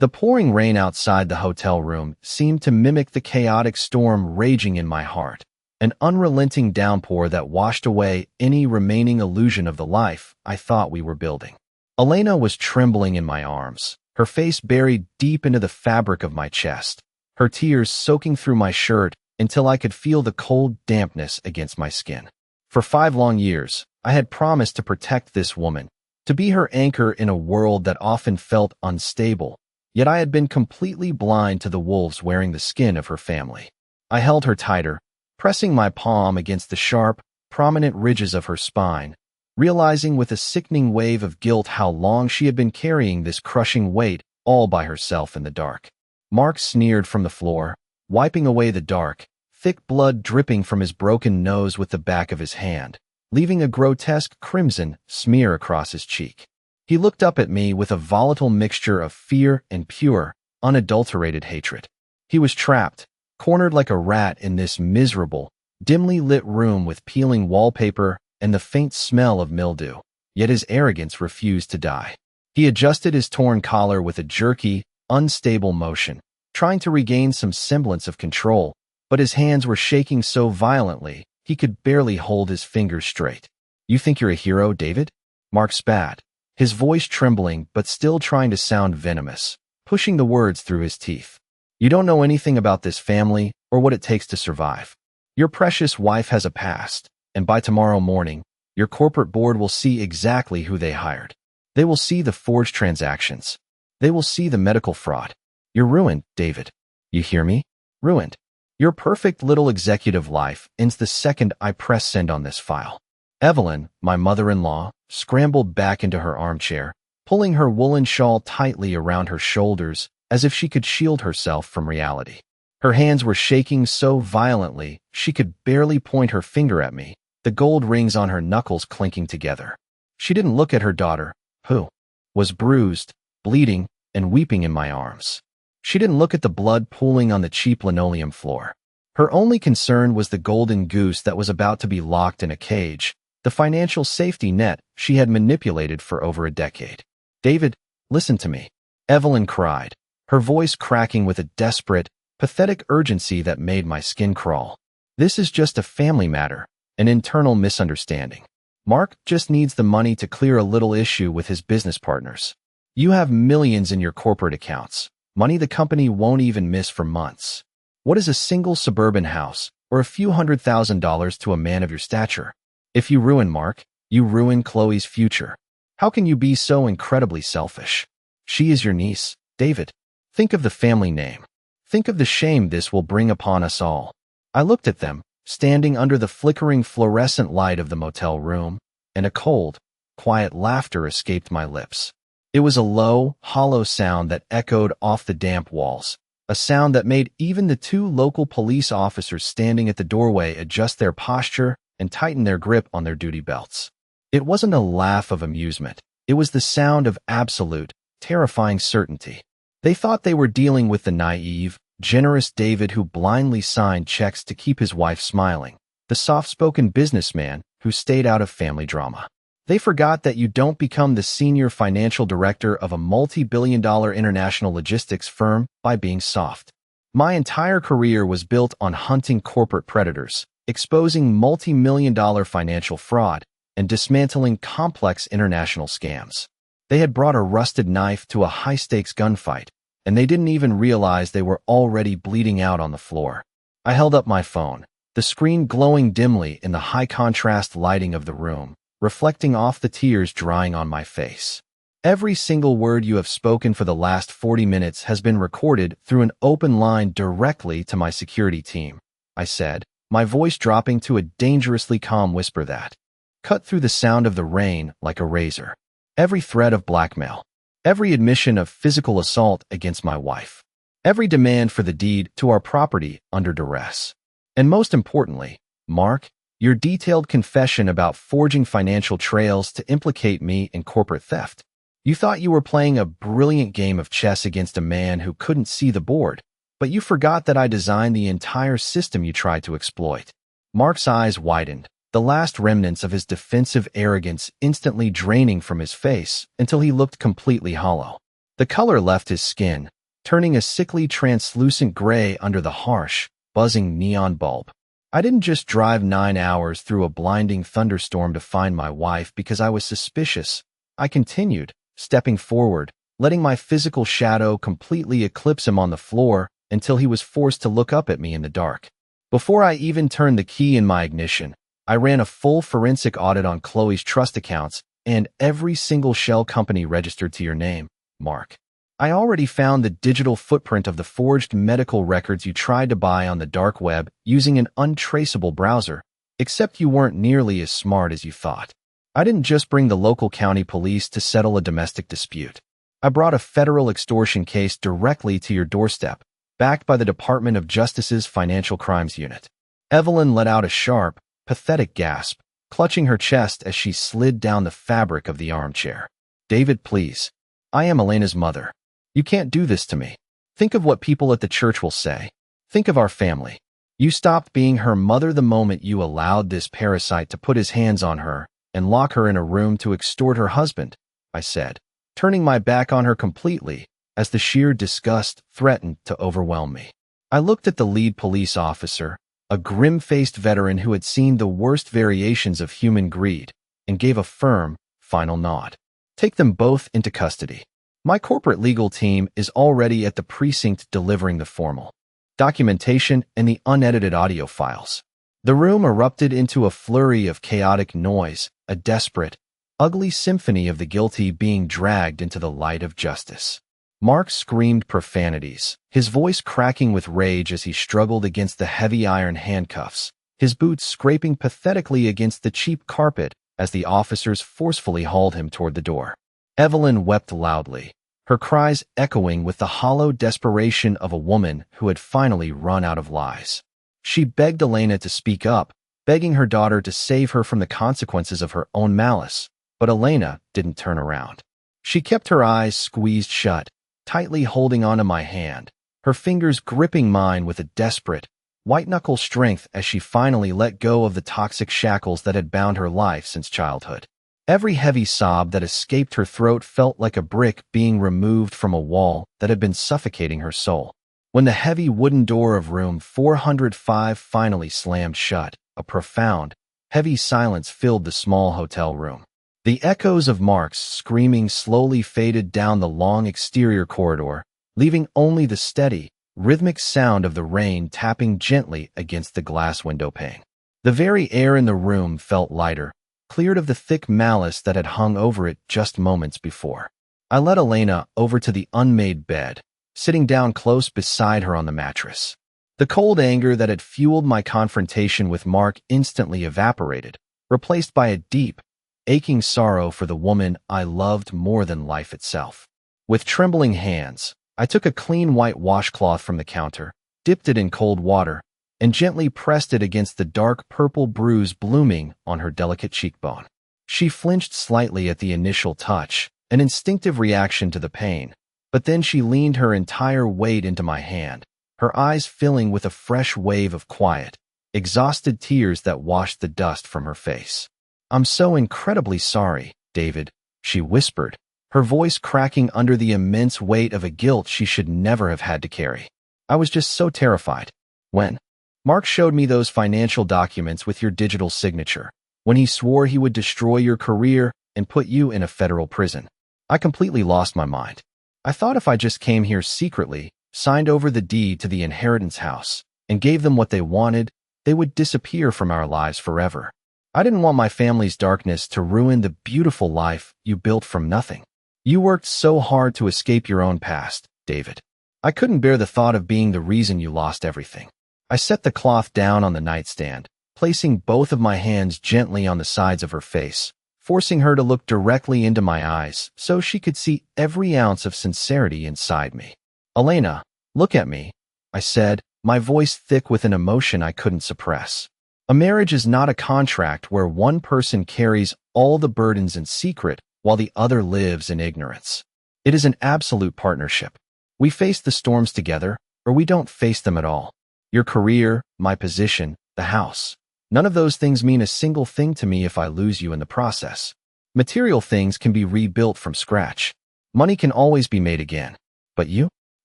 The pouring rain outside the hotel room seemed to mimic the chaotic storm raging in my heart, an unrelenting downpour that washed away any remaining illusion of the life I thought we were building. Elena was trembling in my arms, her face buried deep into the fabric of my chest, her tears soaking through my shirt until I could feel the cold dampness against my skin. For 5 long years, I had promised to protect this woman, to be her anchor in a world that often felt unstable, yet I had been completely blind to the wolves wearing the skin of her family. I held her tighter, pressing my palm against the sharp, prominent ridges of her spine, realizing with a sickening wave of guilt how long she had been carrying this crushing weight all by herself in the dark. Mark sneered from the floor, wiping away the dark, thick blood dripping from his broken nose with the back of his hand, leaving a grotesque crimson smear across his cheek. He looked up at me with a volatile mixture of fear and pure, unadulterated hatred. He was trapped, cornered like a rat in this miserable, dimly lit room with peeling wallpaper and the faint smell of mildew, yet his arrogance refused to die. He adjusted his torn collar with a jerky, unstable motion, trying to regain some semblance of control, but his hands were shaking so violently he could barely hold his fingers straight. "You think you're a hero, David?" Mark spat, his voice trembling but still trying to sound venomous, pushing the words through his teeth. "You don't know anything about this family or what it takes to survive. Your precious wife has a past, and by tomorrow morning, your corporate board will see exactly who they hired. They will see the forged transactions. They will see the medical fraud. You're ruined, David. You hear me? Ruined. Your perfect little executive life ends the second I press send on this file." Evelyn, my mother-in-law, scrambled back into her armchair, pulling her woolen shawl tightly around her shoulders as if she could shield herself from reality. Her hands were shaking so violently she could barely point her finger at me, the gold rings on her knuckles clinking together. She didn't look at her daughter, who was bruised, bleeding, and weeping in my arms. She didn't look at the blood pooling on the cheap linoleum floor. Her only concern was the golden goose that was about to be locked in a cage, the financial safety net she had manipulated for over a decade. "David, listen to me," Evelyn cried, her voice cracking with a desperate, pathetic urgency that made my skin crawl. "This is just a family matter, an internal misunderstanding. Mark just needs the money to clear a little issue with his business partners. You have millions in your corporate accounts, money the company won't even miss for months. What is a single suburban house or a few $100,000 to a man of your stature? If you ruin Mark, you ruin Chloe's future. How can you be so incredibly selfish? She is your niece, David. Think of the family name. Think of the shame this will bring upon us all." I looked at them, standing under the flickering fluorescent light of the motel room, and a cold, quiet laughter escaped my lips. It was a low, hollow sound that echoed off the damp walls, a sound that made even the 2 local police officers standing at the doorway adjust their posture and tighten their grip on their duty belts. It wasn't a laugh of amusement. It was the sound of absolute, terrifying certainty. They thought they were dealing with the naive, generous David who blindly signed checks to keep his wife smiling, the soft-spoken businessman who stayed out of family drama. They forgot that you don't become the senior financial director of a multi-billion-dollar international logistics firm by being soft. My entire career was built on hunting corporate predators, exposing multi-million-dollar financial fraud, and dismantling complex international scams. They had brought a rusted knife to a high-stakes gunfight, and they didn't even realize they were already bleeding out on the floor. I held up my phone, the screen glowing dimly in the high-contrast lighting of the room, reflecting off the tears drying on my face. "Every single word you have spoken for the last 40 minutes has been recorded through an open line directly to my security team," I said, my voice dropping to a dangerously calm whisper that cut through the sound of the rain like a razor. "Every threat of blackmail, every admission of physical assault against my wife, every demand for the deed to our property under duress. And most importantly, Mark, your detailed confession about forging financial trails to implicate me in corporate theft. You thought you were playing a brilliant game of chess against a man who couldn't see the board, but you forgot that I designed the entire system you tried to exploit." Mark's eyes widened, the last remnants of his defensive arrogance instantly draining from his face until he looked completely hollow. The color left his skin, turning a sickly translucent gray under the harsh, buzzing neon bulb. I didn't just drive 9 hours through a blinding thunderstorm to find my wife because I was suspicious. I continued, stepping forward, letting my physical shadow completely eclipse him on the floor until he was forced to look up at me in the dark. Before I even turned the key in my ignition, I ran a full forensic audit on Chloe's trust accounts and every single shell company registered to your name, Mark. I already found the digital footprint of the forged medical records you tried to buy on the dark web using an untraceable browser, except you weren't nearly as smart as you thought. I didn't just bring the local county police to settle a domestic dispute. I brought a federal extortion case directly to your doorstep, backed by the Department of Justice's Financial Crimes Unit. Evelyn let out a sharp, pathetic gasp, clutching her chest as she slid down the fabric of the armchair. David, please. I am Elena's mother. You can't do this to me. Think of what people at the church will say. Think of our family. You stopped being her mother the moment you allowed this parasite to put his hands on her and lock her in a room to extort her husband, I said, turning my back on her completely as the sheer disgust threatened to overwhelm me. I looked at the lead police officer, a grim-faced veteran who had seen the worst variations of human greed, and gave a firm, final nod. Take them both into custody. My corporate legal team is already at the precinct delivering the formal documentation and the unedited audio files. The room erupted into a flurry of chaotic noise, a desperate, ugly symphony of the guilty being dragged into the light of justice. Mark screamed profanities, his voice cracking with rage as he struggled against the heavy iron handcuffs, his boots scraping pathetically against the cheap carpet as the officers forcefully hauled him toward the door. Evelyn wept loudly, her cries echoing with the hollow desperation of a woman who had finally run out of lies. She begged Elena to speak up, begging her daughter to save her from the consequences of her own malice, but Elena didn't turn around. She kept her eyes squeezed shut, tightly holding onto my hand, her fingers gripping mine with a desperate, white-knuckle strength as she finally let go of the toxic shackles that had bound her life since childhood. Every heavy sob that escaped her throat felt like a brick being removed from a wall that had been suffocating her soul. When the heavy wooden door of room 405 finally slammed shut, a profound, heavy silence filled the small hotel room. The echoes of Mark's screaming slowly faded down the long exterior corridor, leaving only the steady, rhythmic sound of the rain tapping gently against the glass window pane. The very air in the room felt lighter, cleared of the thick malice that had hung over it just moments before. I led Elena over to the unmade bed, sitting down close beside her on the mattress. The cold anger that had fueled my confrontation with Mark instantly evaporated, replaced by a deep, aching sorrow for the woman I loved more than life itself. With trembling hands, I took a clean white washcloth from the counter, dipped it in cold water, and gently pressed it against the dark purple bruise blooming on her delicate cheekbone. She flinched slightly at the initial touch, an instinctive reaction to the pain, but then she leaned her entire weight into my hand, her eyes filling with a fresh wave of quiet, exhausted tears that washed the dust from her face. "I'm so incredibly sorry, David," she whispered, her voice cracking under the immense weight of a guilt she should never have had to carry. "I was just so terrified. When Mark showed me those financial documents with your digital signature, when he swore he would destroy your career and put you in a federal prison, I completely lost my mind. I thought if I just came here secretly, signed over the deed to the inheritance house, and gave them what they wanted, they would disappear from our lives forever. I didn't want my family's darkness to ruin the beautiful life you built from nothing. You worked so hard to escape your own past, David. I couldn't bear the thought of being the reason you lost everything." I set the cloth down on the nightstand, placing both of my hands gently on the sides of her face, forcing her to look directly into my eyes so she could see every ounce of sincerity inside me. "Elena, look at me," I said, my voice thick with an emotion I couldn't suppress. "A marriage is not a contract where one person carries all the burdens in secret while the other lives in ignorance. It is an absolute partnership. We face the storms together, or we don't face them at all. Your career, my position, the house. None of those things mean a single thing to me if I lose you in the process. Material things can be rebuilt from scratch. Money can always be made again. But you?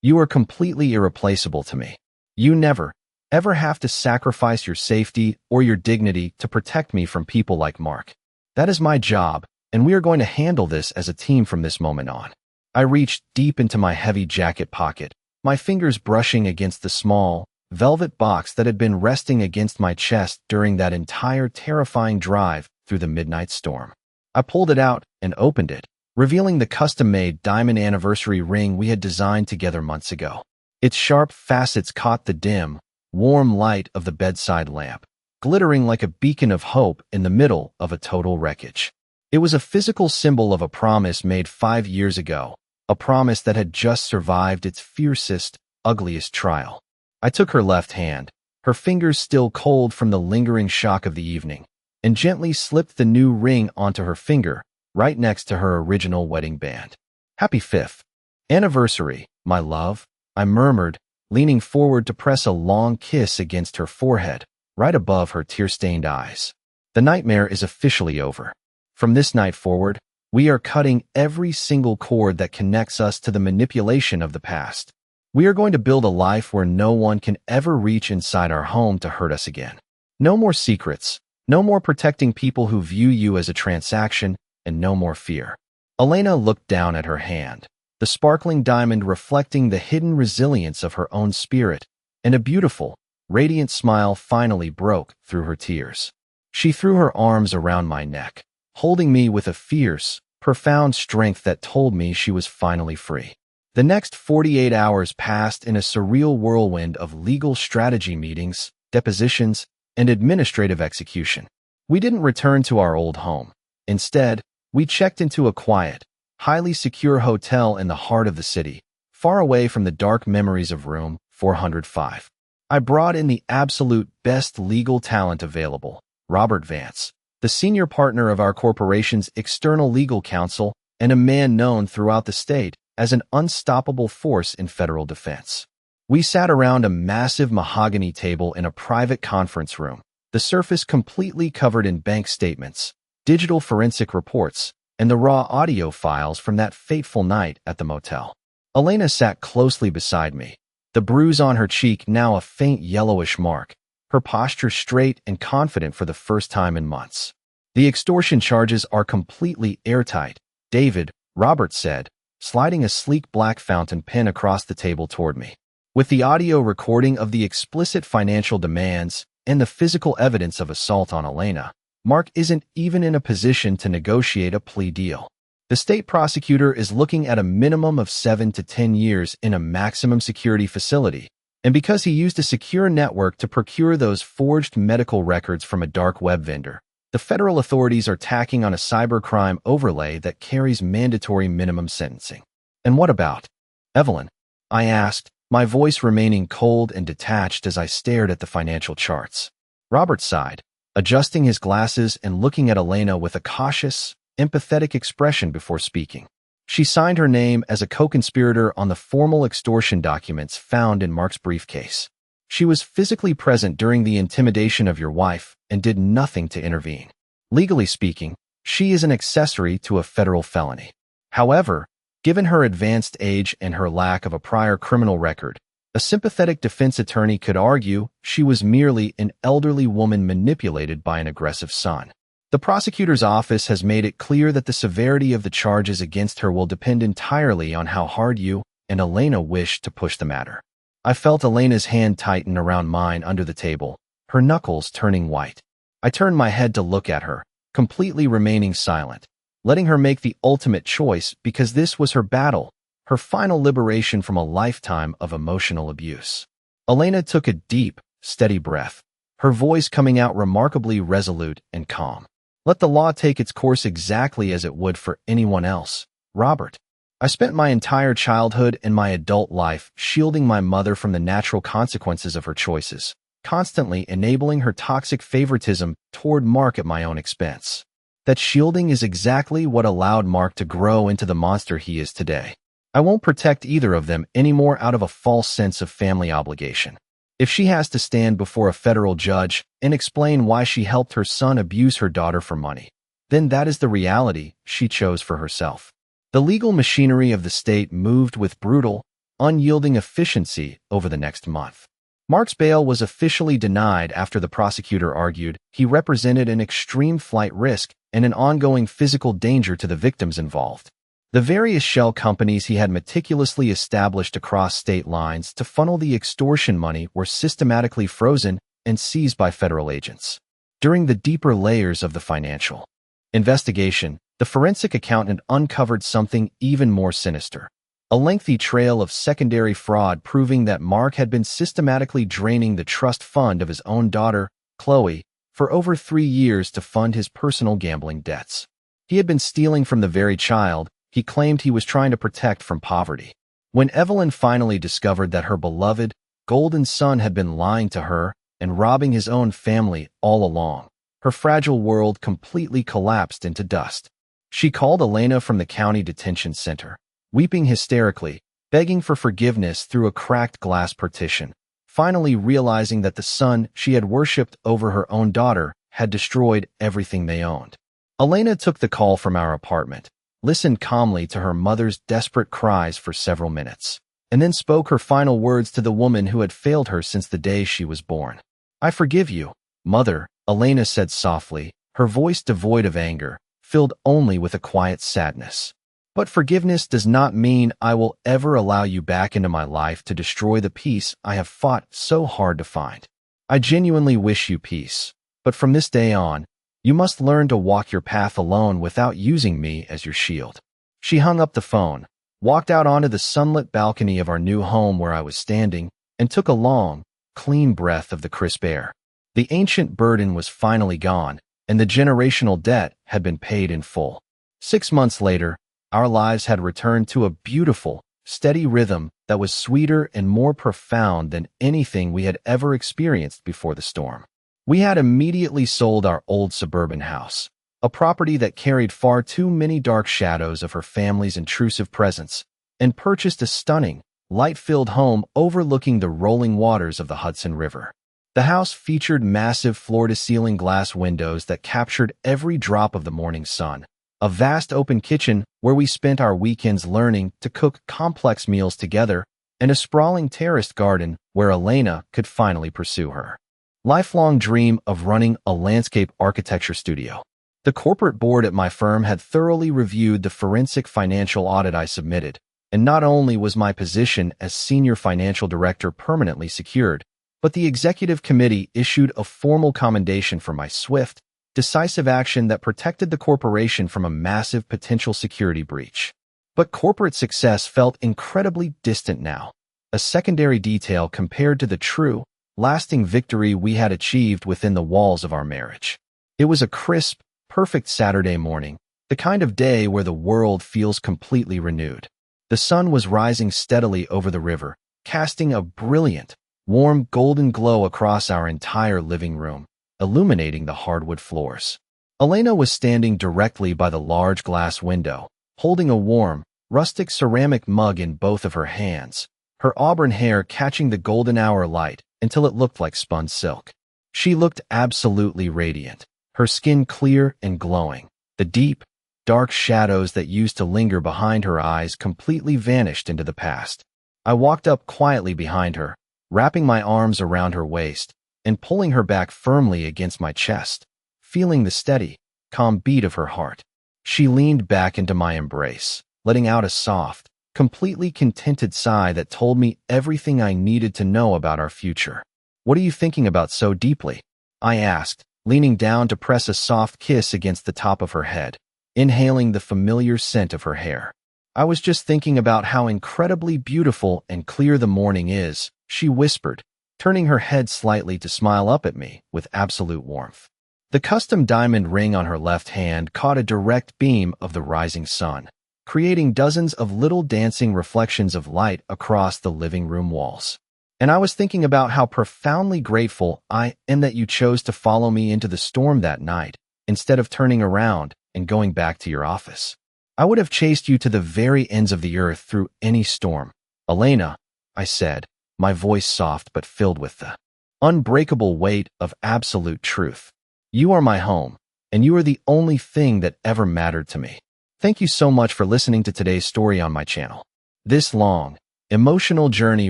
You are completely irreplaceable to me. You never, ever have to sacrifice your safety or your dignity to protect me from people like Mark. That is my job, and we are going to handle this as a team from this moment on. I reached deep into my heavy jacket pocket, my fingers brushing against the small, velvet box that had been resting against my chest during that entire terrifying drive through the midnight storm. I pulled it out and opened it, revealing the custom-made diamond anniversary ring we had designed together months ago. Its sharp facets caught the dim, warm light of the bedside lamp, glittering like a beacon of hope in the middle of a total wreckage. It was a physical symbol of a promise made 5 years ago, a promise that had just survived its fiercest, ugliest trial. I took her left hand, her fingers still cold from the lingering shock of the evening, and gently slipped the new ring onto her finger, right next to her original wedding band. "Happy 5th anniversary, my love," I murmured, leaning forward to press a long kiss against her forehead, right above her tear-stained eyes. "The nightmare is officially over. From this night forward, we are cutting every single cord that connects us to the manipulation of the past. We are going to build a life where no one can ever reach inside our home to hurt us again. No more secrets, no more protecting people who view you as a transaction, and no more fear." Elena looked down at her hand, the sparkling diamond reflecting the hidden resilience of her own spirit, and a beautiful, radiant smile finally broke through her tears. She threw her arms around my neck, holding me with a fierce, profound strength that told me she was finally free. The next 48 hours passed in a surreal whirlwind of legal strategy meetings, depositions, and administrative execution. We didn't return to our old home. Instead, we checked into a quiet, highly secure hotel in the heart of the city, far away from the dark memories of room 405. I brought in the absolute best legal talent available, Robert Vance, the senior partner of our corporation's external legal counsel and a man known throughout the state as an unstoppable force in federal defense. We sat around a massive mahogany table in a private conference room, the surface completely covered in bank statements, digital forensic reports, and the raw audio files from that fateful night at the motel. Elena sat closely beside me, the bruise on her cheek now a faint yellowish mark, her posture straight and confident for the first time in months. "The extortion charges are completely airtight," David, Robert said, sliding a sleek black fountain pen across the table toward me. "With the audio recording of the explicit financial demands and the physical evidence of assault on Elena, Mark isn't even in a position to negotiate a plea deal. The state prosecutor is looking at a minimum of 7 to 10 years in a maximum security facility, and because he used a secure network to procure those forged medical records from a dark web vendor, the federal authorities are tacking on a cybercrime overlay that carries mandatory minimum sentencing." "And what about Evelyn?" I asked, my voice remaining cold and detached as I stared at the financial charts. Robert sighed, adjusting his glasses and looking at Elena with a cautious, empathetic expression before speaking. "She signed her name as a co-conspirator on the formal extortion documents found in Mark's briefcase. She was physically present during the intimidation of your wife and did nothing to intervene. Legally speaking, she is an accessory to a federal felony. However, given her advanced age and her lack of a prior criminal record, a sympathetic defense attorney could argue she was merely an elderly woman manipulated by an aggressive son. The prosecutor's office has made it clear that the severity of the charges against her will depend entirely on how hard you and Elena wish to push the matter." I felt Elena's hand tighten around mine under the table, her knuckles turning white. I turned my head to look at her, completely remaining silent, letting her make the ultimate choice because this was her battle, her final liberation from a lifetime of emotional abuse. Elena took a deep, steady breath, her voice coming out remarkably resolute and calm. "Let the law take its course exactly as it would for anyone else, Robert. I spent my entire childhood and my adult life shielding my mother from the natural consequences of her choices, constantly enabling her toxic favoritism toward Mark at my own expense. That shielding is exactly what allowed Mark to grow into the monster he is today. I won't protect either of them anymore out of a false sense of family obligation. If she has to stand before a federal judge and explain why she helped her son abuse her daughter for money, then that is the reality she chose for herself. The legal machinery of the state moved with brutal, unyielding efficiency over the next month. Mark's bail was officially denied after the prosecutor argued he represented an extreme flight risk and an ongoing physical danger to the victims involved. The various shell companies he had meticulously established across state lines to funnel the extortion money were systematically frozen and seized by federal agents. During the deeper layers of the financial investigation, the forensic accountant uncovered something even more sinister. A lengthy trail of secondary fraud proving that Mark had been systematically draining the trust fund of his own daughter, Chloe, for over 3 years to fund his personal gambling debts. He had been stealing from the very child he claimed he was trying to protect from poverty. When Evelyn finally discovered that her beloved, golden son had been lying to her and robbing his own family all along, her fragile world completely collapsed into dust. She called Elena from the county detention center, weeping hysterically, begging for forgiveness through a cracked glass partition, finally realizing that the son she had worshipped over her own daughter had destroyed everything they owned. Elena took the call from our apartment, listened calmly to her mother's desperate cries for several minutes, and then spoke her final words to the woman who had failed her since the day she was born. "I forgive you, Mother," Elena said softly, her voice devoid of anger, filled only with a quiet sadness. "But forgiveness does not mean I will ever allow you back into my life to destroy the peace I have fought so hard to find. I genuinely wish you peace, but from this day on, you must learn to walk your path alone without using me as your shield." She hung up the phone, walked out onto the sunlit balcony of our new home where I was standing, and took a long, clean breath of the crisp air. The ancient burden was finally gone, and the generational debt had been paid in full. 6 months later, our lives had returned to a beautiful, steady rhythm that was sweeter and more profound than anything we had ever experienced before the storm. We had immediately sold our old suburban house, a property that carried far too many dark shadows of her family's intrusive presence, and purchased a stunning, light-filled home overlooking the rolling waters of the Hudson River. The house featured massive floor-to-ceiling glass windows that captured every drop of the morning sun, a vast open kitchen where we spent our weekends learning to cook complex meals together, and a sprawling terraced garden where Elena could finally pursue her lifelong dream of running a landscape architecture studio. The corporate board at my firm had thoroughly reviewed the forensic financial audit I submitted, and not only was my position as senior financial director permanently secured, but the executive committee issued a formal commendation for my swift, decisive action that protected the corporation from a massive potential security breach. But corporate success felt incredibly distant now, a secondary detail compared to the true, lasting victory we had achieved within the walls of our marriage. It was a crisp, perfect Saturday morning, the kind of day where the world feels completely renewed. The sun was rising steadily over the river, casting a brilliant, warm golden glow across our entire living room, illuminating the hardwood floors. Elena was standing directly by the large glass window, holding a warm, rustic ceramic mug in both of her hands, her auburn hair catching the golden hour light until it looked like spun silk. She looked absolutely radiant, her skin clear and glowing. The deep, dark shadows that used to linger behind her eyes completely vanished into the past. I walked up quietly behind her, wrapping my arms around her waist and pulling her back firmly against my chest, feeling the steady, calm beat of her heart. She leaned back into my embrace, letting out a soft, completely contented sigh that told me everything I needed to know about our future. "What are you thinking about so deeply?" I asked, leaning down to press a soft kiss against the top of her head, inhaling the familiar scent of her hair. "I was just thinking about how incredibly beautiful and clear the morning is," she whispered, turning her head slightly to smile up at me with absolute warmth. The custom diamond ring on her left hand caught a direct beam of the rising sun, creating dozens of little dancing reflections of light across the living room walls. "And I was thinking about how profoundly grateful I am that you chose to follow me into the storm that night, instead of turning around and going back to your office. I would have chased you to the very ends of the earth through any storm." "Elena," I said, my voice soft but filled with the unbreakable weight of absolute truth. "You are my home, and you are the only thing that ever mattered to me." Thank you so much for listening to today's story on my channel. This long, emotional journey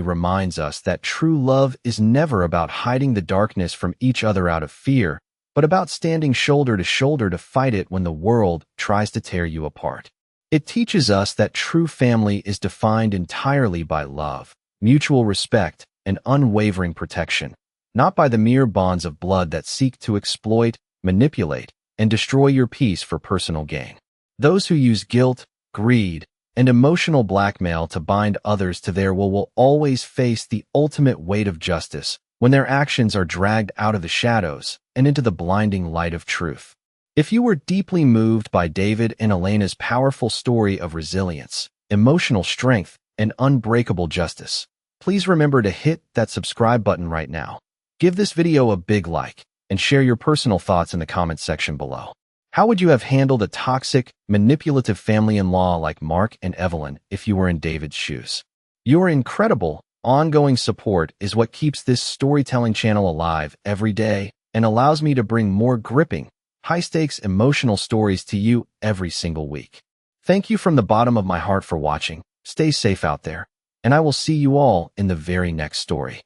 reminds us that true love is never about hiding the darkness from each other out of fear, but about standing shoulder to shoulder to fight it when the world tries to tear you apart. It teaches us that true family is defined entirely by love, mutual respect, and unwavering protection, not by the mere bonds of blood that seek to exploit, manipulate, and destroy your peace for personal gain. Those who use guilt, greed, and emotional blackmail to bind others to their will always face the ultimate weight of justice when their actions are dragged out of the shadows and into the blinding light of truth. If you were deeply moved by David and Elena's powerful story of resilience, emotional strength, and unbreakable justice, please remember to hit that subscribe button right now. Give this video a big like and share your personal thoughts in the comments section below. How would you have handled a toxic, manipulative family-in-law like Mark and Evelyn if you were in David's shoes? Your incredible, ongoing support is what keeps this storytelling channel alive every day and allows me to bring more gripping, high-stakes emotional stories to you every single week. Thank you from the bottom of my heart for watching. Stay safe out there, and I will see you all in the very next story.